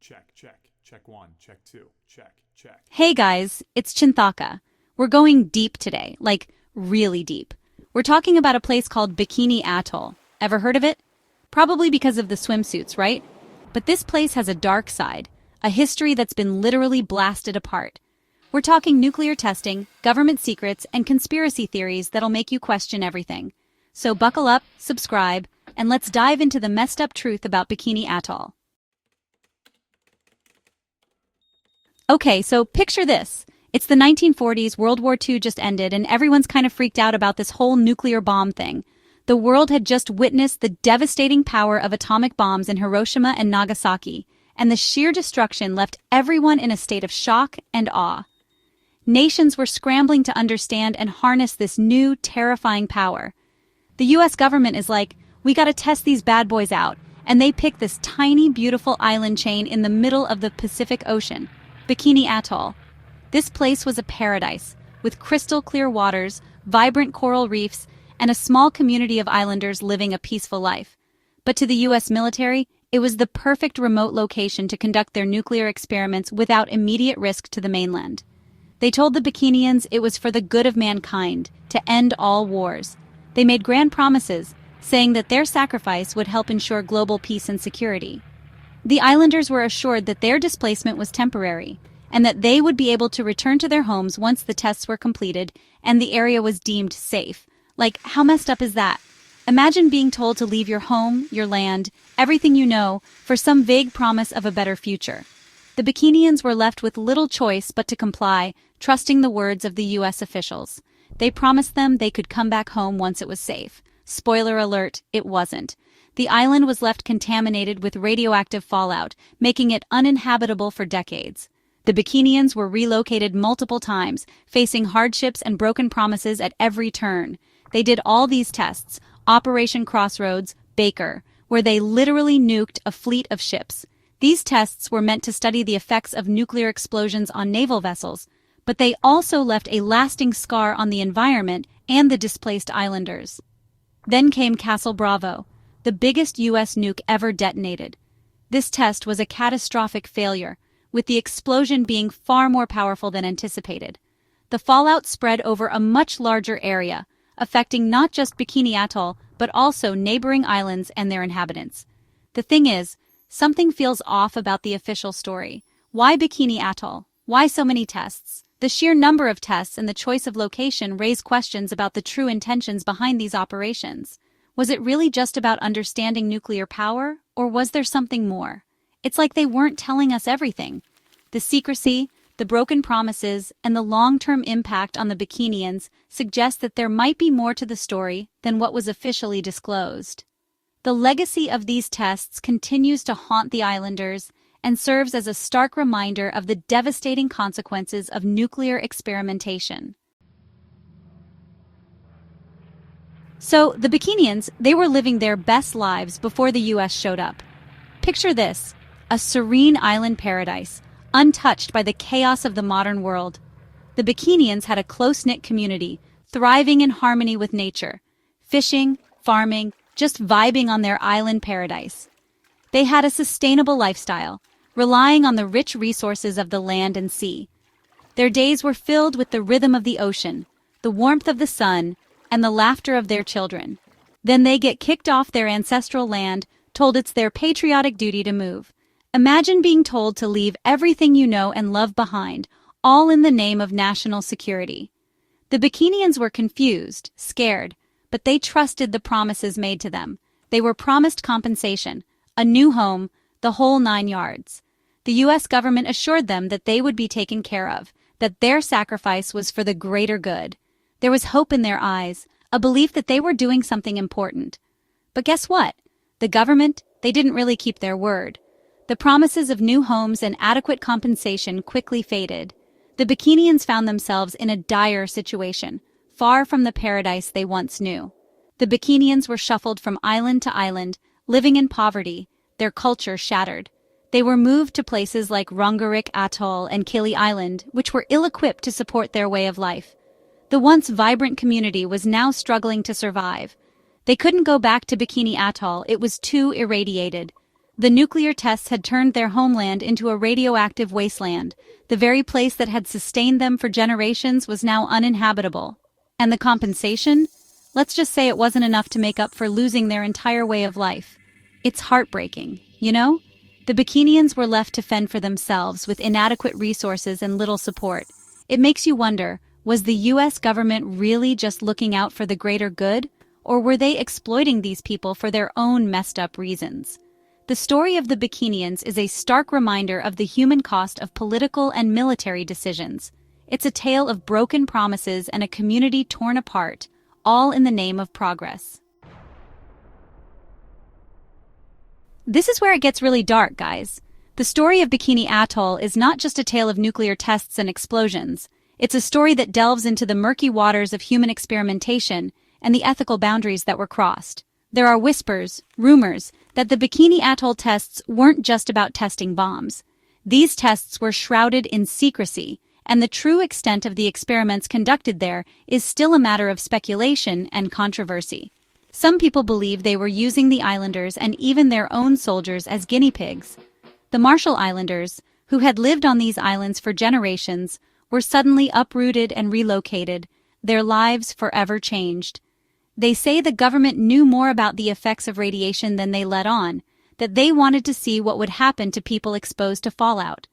Check, check. Check one, check two, check, check. Hey guys, it's Chinthaka. We're going deep today, like really deep. We're talking about a place called Bikini Atoll. Ever heard of it? Probably because of the swimsuits, right? But this place has a dark side, a history that's been literally blasted apart. We're talking nuclear testing, government secrets, and conspiracy theories that'll make you question everything. So buckle up, subscribe, and let's dive into the messed up truth about Bikini Atoll. Okay, so picture this. It's the 1940s, World War II just ended, and everyone's kind of freaked out about this whole nuclear bomb thing. The world had just witnessed the devastating power of atomic bombs in Hiroshima and Nagasaki, and the sheer destruction left everyone in a state of shock and awe. Nations were scrambling to understand and harness this new, terrifying power. The US government is like, we gotta test these bad boys out, and they pick this tiny, beautiful island chain in the middle of the Pacific Ocean. Bikini Atoll. This place was a paradise, with crystal-clear waters, vibrant coral reefs, and a small community of islanders living a peaceful life. But to the US military, it was the perfect remote location to conduct their nuclear experiments without immediate risk to the mainland. They told the Bikinians it was for the good of mankind, to end all wars. They made grand promises, saying that their sacrifice would help ensure global peace and security. The islanders were assured that their displacement was temporary, and that they would be able to return to their homes once the tests were completed and the area was deemed safe. Like, how messed up is that? Imagine being told to leave your home, your land, everything you know, for some vague promise of a better future. The Bikinians were left with little choice but to comply, trusting the words of the US officials. They promised them they could come back home once it was safe. Spoiler alert, it wasn't. The island was left contaminated with radioactive fallout, making it uninhabitable for decades. The Bikinians were relocated multiple times, facing hardships and broken promises at every turn. They did all these tests, Operation Crossroads, Baker, where they literally nuked a fleet of ships. These tests were meant to study the effects of nuclear explosions on naval vessels, but they also left a lasting scar on the environment and the displaced islanders. Then came Castle Bravo, the biggest US nuke ever detonated. This test was a catastrophic failure, with the explosion being far more powerful than anticipated. The fallout spread over a much larger area, affecting not just Bikini Atoll, but also neighboring islands and their inhabitants. The thing is, something feels off about the official story. Why Bikini Atoll? Why so many tests? The sheer number of tests and the choice of location raise questions about the true intentions behind these operations. Was it really just about understanding nuclear power, or was there something more? It's like they weren't telling us everything. The secrecy, the broken promises, and the long-term impact on the Bikinians suggest that there might be more to the story than what was officially disclosed. The legacy of these tests continues to haunt the islanders and serves as a stark reminder of the devastating consequences of nuclear experimentation. So, the Bikinians, they were living their best lives before the US showed up. Picture this, a serene island paradise, untouched by the chaos of the modern world. The Bikinians had a close-knit community, thriving in harmony with nature, fishing, farming, just vibing on their island paradise. They had a sustainable lifestyle, relying on the rich resources of the land and sea. Their days were filled with the rhythm of the ocean, the warmth of the sun, and the laughter of their children. Then they get kicked off their ancestral land, told it's their patriotic duty to move. Imagine being told to leave everything you know and love behind, all in the name of national security. The Bikinians were confused, scared, but they trusted the promises made to them. They were promised compensation, a new home, the whole 9 yards. The US government assured them that they would be taken care of, that their sacrifice was for the greater good. There was hope in their eyes, a belief that they were doing something important. But guess what? The government, they didn't really keep their word. The promises of new homes and adequate compensation quickly faded. The Bikinians found themselves in a dire situation, far from the paradise they once knew. The Bikinians were shuffled from island to island, living in poverty, their culture shattered. They were moved to places like Rongerik Atoll and Kili Island, which were ill-equipped to support their way of life. The once vibrant community was now struggling to survive. They couldn't go back to Bikini Atoll, it was too irradiated. The nuclear tests had turned their homeland into a radioactive wasteland. The very place that had sustained them for generations was now uninhabitable. And the compensation? Let's just say it wasn't enough to make up for losing their entire way of life. It's heartbreaking, you know? The Bikinians were left to fend for themselves with inadequate resources and little support. It makes you wonder, was the US government really just looking out for the greater good? Or were they exploiting these people for their own messed-up reasons? The story of the Bikinians is a stark reminder of the human cost of political and military decisions. It's a tale of broken promises and a community torn apart, all in the name of progress. This is where it gets really dark, guys. The story of Bikini Atoll is not just a tale of nuclear tests and explosions. It's a story that delves into the murky waters of human experimentation and the ethical boundaries that were crossed. There are whispers, rumors, that the Bikini Atoll tests weren't just about testing bombs. These tests were shrouded in secrecy, and the true extent of the experiments conducted there is still a matter of speculation and controversy. Some people believe they were using the islanders and even their own soldiers as guinea pigs. The Marshall Islanders, who had lived on these islands for generations, were suddenly uprooted and relocated, their lives forever changed. They say the government knew more about the effects of radiation than they let on, that they wanted to see what would happen to people exposed to fallout.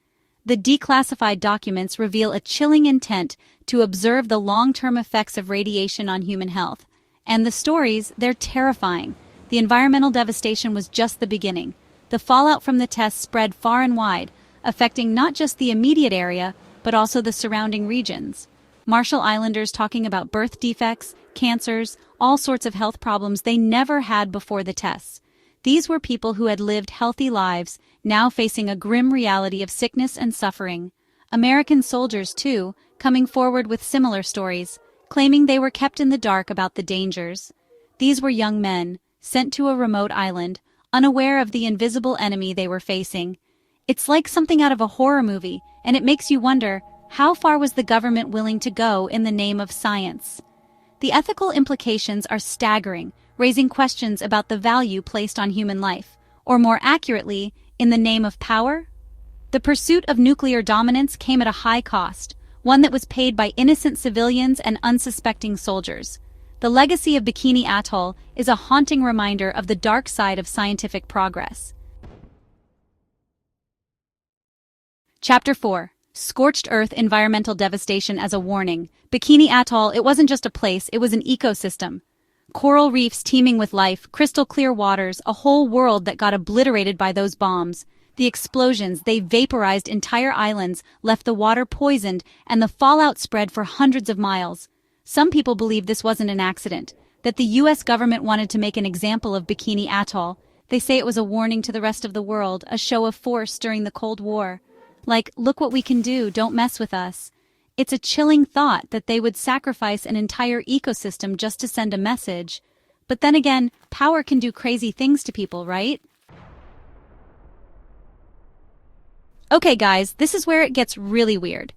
The declassified documents reveal a chilling intent to observe the long-term effects of radiation on human health. And the stories, they're terrifying. The environmental devastation was just the beginning. The fallout from the tests spread far and wide, affecting not just the immediate area, but also the surrounding regions. Marshall Islanders talking about birth defects, cancers, all sorts of health problems they never had before the tests. These were people who had lived healthy lives, now facing a grim reality of sickness and suffering. American soldiers, too, coming forward with similar stories, claiming they were kept in the dark about the dangers. These were young men, sent to a remote island, unaware of the invisible enemy they were facing. It's like something out of a horror movie, and it makes you wonder, how far was the government willing to go in the name of science? The ethical implications are staggering, raising questions about the value placed on human life, or more accurately, in the name of power? The pursuit of nuclear dominance came at a high cost, one that was paid by innocent civilians and unsuspecting soldiers. The legacy of Bikini Atoll is a haunting reminder of the dark side of scientific progress. Chapter 4. Scorched Earth Environmental Devastation as a Warning. Bikini Atoll, it wasn't just a place, it was an ecosystem. Coral reefs teeming with life, crystal clear waters, a whole world that got obliterated by those bombs. The explosions, they vaporized entire islands, left the water poisoned, and the fallout spread for hundreds of miles. Some people believe this wasn't an accident, that the US government wanted to make an example of Bikini Atoll. They say it was a warning to the rest of the world, a show of force during the Cold War. Like, look what we can do, don't mess with us. It's a chilling thought that they would sacrifice an entire ecosystem just to send a message. But then again, power can do crazy things to people, right? Okay guys, this is where it gets really weird.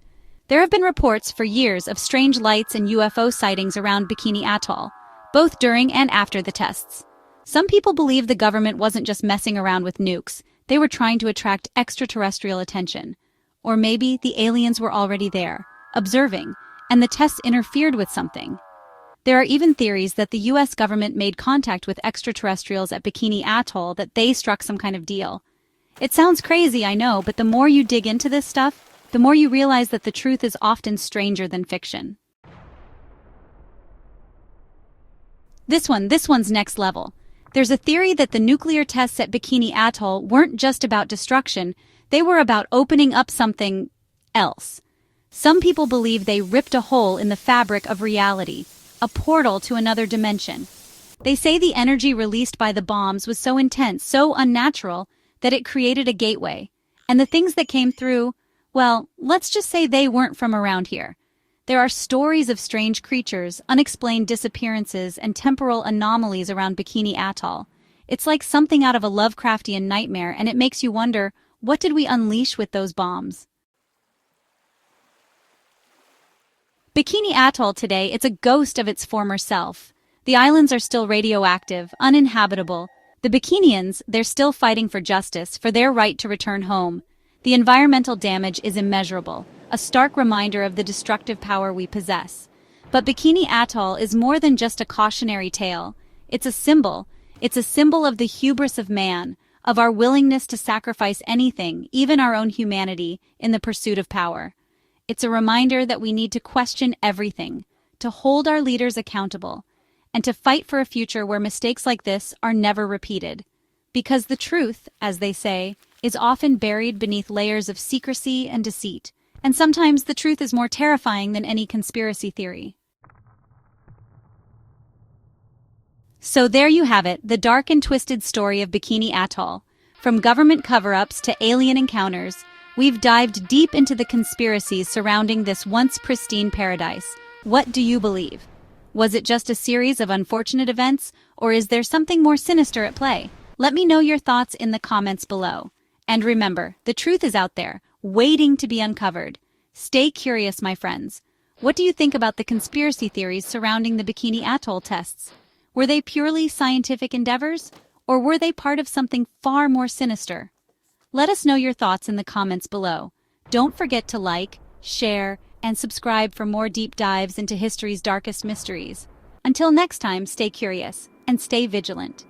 There have been reports for years of strange lights and UFO sightings around Bikini Atoll, both during and after the tests. Some people believe the government wasn't just messing around with nukes, they were trying to attract extraterrestrial attention. Or maybe the aliens were already there, observing, and the tests interfered with something. There are even theories that the US government made contact with extraterrestrials at Bikini Atoll, that they struck some kind of deal. It sounds crazy, I know, but the more you dig into this stuff, the more you realize that the truth is often stranger than fiction. This one's next level. There's a theory that the nuclear tests at Bikini Atoll weren't just about destruction, they were about opening up something else. Some people believe they ripped a hole in the fabric of reality, a portal to another dimension. They say the energy released by the bombs was so intense, so unnatural, that it created a gateway. And the things that came through, well, let's just say they weren't from around here. There are stories of strange creatures, unexplained disappearances, and temporal anomalies around Bikini Atoll. It's like something out of a Lovecraftian nightmare, and it makes you wonder, what did we unleash with those bombs? Bikini Atoll today, it's a ghost of its former self. The islands are still radioactive, uninhabitable, The Bikinians, they're still fighting for justice, for their right to return home. The environmental damage is immeasurable, a stark reminder of the destructive power we possess. But Bikini Atoll is more than just a cautionary tale. It's a symbol. It's a symbol of the hubris of man, of our willingness to sacrifice anything, even our own humanity, in the pursuit of power. It's a reminder that we need to question everything, to hold our leaders accountable, and to fight for a future where mistakes like this are never repeated. Because the truth, as they say, is often buried beneath layers of secrecy and deceit, and sometimes the truth is more terrifying than any conspiracy theory. So there you have it, the dark and twisted story of Bikini Atoll. From government cover-ups to alien encounters, we've dived deep into the conspiracies surrounding this once pristine paradise. What do you believe? Was it just a series of unfortunate events, or is there something more sinister at play? Let me know your thoughts in the comments below. And remember, the truth is out there, waiting to be uncovered. Stay curious, my friends. What do you think about the conspiracy theories surrounding the Bikini Atoll tests? Were they purely scientific endeavors, or were they part of something far more sinister? Let us know your thoughts in the comments below. Don't forget to like, share, and subscribe for more deep dives into history's darkest mysteries. Until next time, stay curious and stay vigilant.